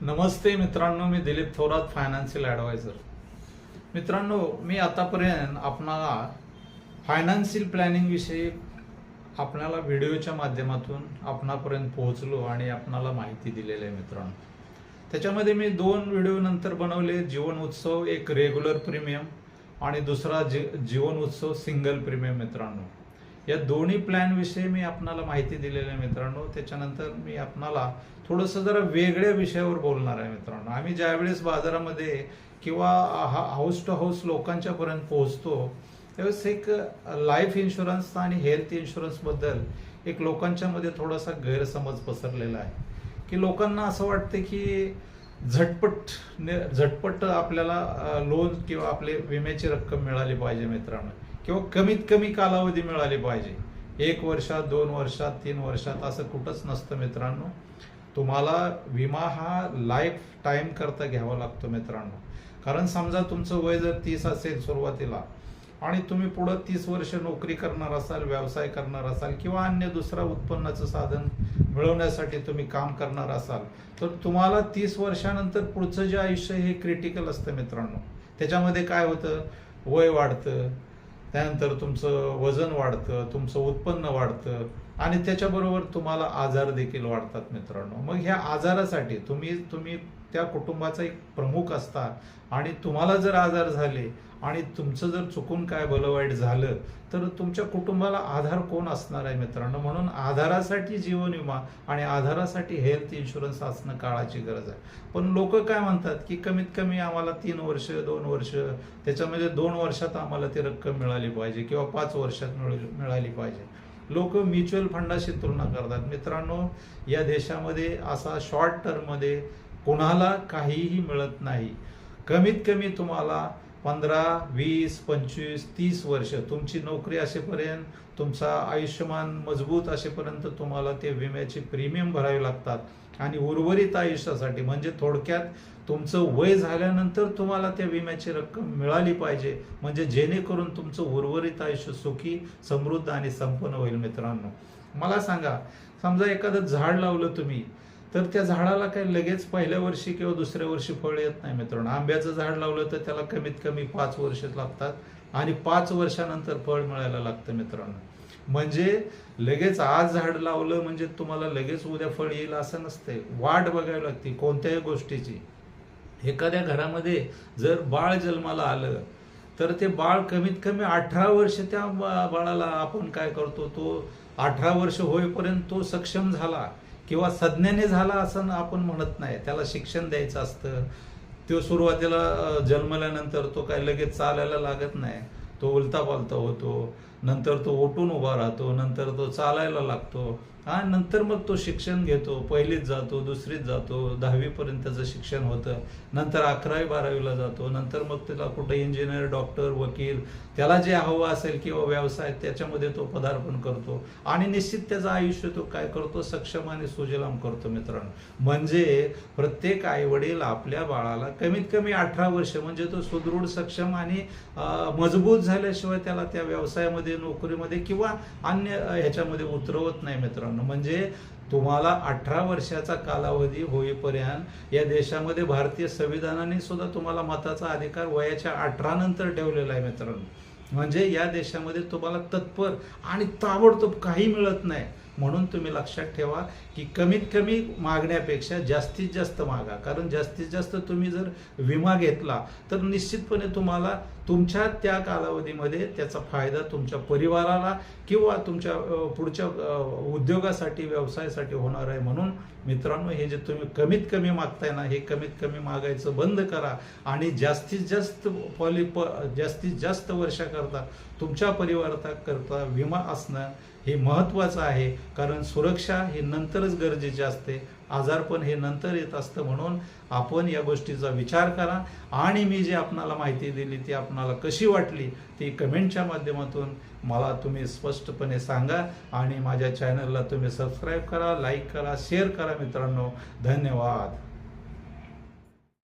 नमस्ते मित्रांनो, मी Dilip Thorat, financial adviser. मित्रांनो, मी आतापर्यंत आपणाला फायनान्शियल प्लॅनिंग विषयी आपल्याला व्हिडिओच्या माध्यमातून आपणापर्यंत पोहोचलो आणि आपणाला माहिती दिलेली आहे. मित्रांनो, त्याच्यामध्ये मी 2 व्हिडिओ नंतर बनवले. जीवन उत्सव एक रेग्युलर प्रीमियम आणि दुसरा जीवन उत्सव सिंगल प्रीमियम. मित्रांनो, या दोन्ही प्लॅन विषयी मी आपणाला माहिती दिलेली आहे. मित्रांनो, त्याच्यानंतर मी आपणाला थोडंसं जरा वेगळ्या विषयावर बोलणार आहे. मित्रांनो, आम्ही ज्यावेळेस बाजारामध्ये किंवा हाऊस टू हाऊस लोकांच्या पर्यंत पोहोचतो त्यावेळेस एक लाईफ इन्शुरन्स आणि हेल्थ इन्शुरन्स बद्दल एक लोकांच्या मध्ये थोडासा गैरसमज पसरलेला आहे की लोकांना असं वाटतं की झटपट आपल्याला लोन किंवा आपले विम्याची रक्कम मिळाली पाहिजे. मित्रांनो, किंवा कमीत कमी कालावधी मिळाली पाहिजे. 1 वर्षात, 2 वर्षात, 3 वर्षात असं कुठंच नसतं. मित्रांनो, तुम्हाला विमा हा लाईफ टाईम करता घ्यावा लागतो. मित्रांनो, कारण समजा तुमचं वय जर 30 असेल सुरुवातीला आणि तुम्ही पुढं 30 वर्ष नोकरी करणार असाल, व्यवसाय करणार असाल किंवा अन्य दुसरा उत्पन्नाचं साधन मिळवण्यासाठी तुम्ही काम करणार असाल, तर तुम्हाला 30 वर्षानंतर पुढचं जे आयुष्य हे क्रिटिकल असतं. मित्रांनो, त्याच्यामध्ये काय होतं, वय वाढतं, त्यानंतर तुमचं वजन वाढतं, तुमचं उत्पन्न वाढतं आणि त्याच्याबरोबर तुम्हाला आजार देखील वाढतात. मित्रांनो, मग ह्या आजारासाठी तुम्ही त्या कुटुंबाचा एक प्रमुख असता आणि तुम्हाला जर आजार झाले आणि तुमचं जर चुकून काय भलं झालं तर तुमच्या कुटुंबाला आधार कोण असणार आहे. मित्रांनो, म्हणून आधारासाठी जीवन विमा आणि आधारासाठी हेल्थ इन्शुरन्स असणं काळाची गरज आहे. पण लोक काय म्हणतात की कमीत कमी आम्हाला 3 वर्ष, 2 वर्ष, त्याच्यामध्ये 2 वर्षात आम्हाला ती रक्कम मिळाली पाहिजे किंवा 5 वर्षात मिळाली पाहिजे. लोक म्युच्युअल फंडाशी तुलना करतात. मित्रांनो, या देशामध्ये असा शॉर्ट टर्ममध्ये कोणाला काहीही मिळत नाही. कमीत कमी तुम्हाला 15, 20, 25, 30 वर्ष तुमची नोकरी असेपर्यंत, तुमचा आयुष्यमान मजबूत असेपर्यंत तुम्हाला ते विम्याचे प्रीमियम भरावे लागतात आणि उर्वरित आयुष्यासाठी म्हणजे थोडक्यात तुमचं वय झाल्यानंतर तुम्हाला त्या विम्याची रक्कम मिळाली पाहिजे, म्हणजे जेणेकरून तुमचं उर्वरित आयुष्य सुखी, समृद्ध आणि संपन्न होईल. मित्रांनो, मला सांगा, समजा एखादं झाड लावलं तुम्ही, तर त्या झाडाला काही लगेच पहिल्या वर्षी किंवा दुसऱ्या वर्षी फळ येत नाही. मित्रांनो, आंब्याचं झाड लावलं तर त्याला कमीत कमी 5 वर्ष लागतात आणि 5 वर्षानंतर फळ मिळायला लागतं. मित्रांनो, म्हणजे लगेच आज झाड लावलं म्हणजे तुम्हाला लगेच उद्या फळ येईल असं नसते. वाट बघावी लागते कोणत्याही गोष्टीची. एखाद्या घरामध्ये जर बाळ जन्माला आलं तर ते बाळ कमीत कमी 18 वर्ष त्या बाळाला आपण काय करतो, तो 18 वर्ष होईपर्यंत तो सक्षम झाला किंवा सज्ञाने झाला असं आपण म्हणत नाही. त्याला शिक्षण द्यायचं असतं. तो सुरुवातीला जन्मल्यानंतर तो काय लगेच चालायला लागत नाही. तो उलता पालता होतो, नंतर तो उठून उभा राहतो, नंतर तो चालायला लागतो आणि नंतर मग तो शिक्षण घेतो. 1लीत जातो, 2रीत जातो, 10वी पर्यंतचं शिक्षण होतं, नंतर 11वी 12वीला जातो, नंतर मग त्याला कुठं इंजिनियर, डॉक्टर, वकील, त्याला जे हवं असेल किंवा व्यवसाय त्याच्यामध्ये तो पदार्पण करतो आणि निश्चित त्याचं आयुष्य तो काय करतो, सक्षम आणि सुजलाम करतो. मित्रांनो, म्हणजे प्रत्येक आईवडील आपल्या बाळाला कमीत कमी 18 वर्ष म्हणजे तो सुदृढ, सक्षम आणि मजबूत झाल्याशिवाय त्याला त्या व्यवसायामध्ये, नोकरीमध्ये किंवा अन्य ह्याच्यामध्ये उतरवत नाही. मित्रांनो, म्हणजे तुम्हाला 18 वर्षाचा कालावधी होईपर्यंत या देशामध्ये भारतीय संविधानाने सुद्धा तुम्हाला मताचा अधिकार वयाच्या 18 नंतर ठेवलेला आहे. मित्रांनो, म्हणजे या देशामध्ये तुम्हाला तत्पर आणि ताबडतोब काही मिळत नाही. म्हणून तुम्ही लक्षात ठेवा की कमीत कमी मागण्यापेक्षा जास्तीत जास्त मागा, कारण जास्तीत जास्त तुम्ही जर विमा घेतला तर निश्चितपणे तुम्हाला तुमच्या त्या कालावधीमध्ये त्याचा फायदा तुमच्या परिवाराला किंवा तुमच्या पुढच्या उद्योगासाठी, व्यवसायासाठी होणार आहे. म्हणून मित्रांनो, हे जे तुम्ही कमीत कमी मागताय ना, हे कमीत कमी मागायचं बंद करा आणि जास्तीत जास्त वर्षाकरता तुमच्या परिवाराकरता विमा असणं हे महत्त्वाचं आहे. कारण सुरक्षा ही नंतरच गरजेची असते, आजारपण हे नंतर येत असतं. म्हणून आपण या गोष्टीचा विचार करा आणि मी जी आपणाला माहिती दिली ती आपणाला कशी वाटली ती कमेंटच्या माध्यमातून मला तुम्ही स्पष्टपणे सांगा आणि माझ्या चॅनलला तुम्ही सबस्क्राईब करा, लाईक करा, शेअर करा. मित्रांनो, धन्यवाद.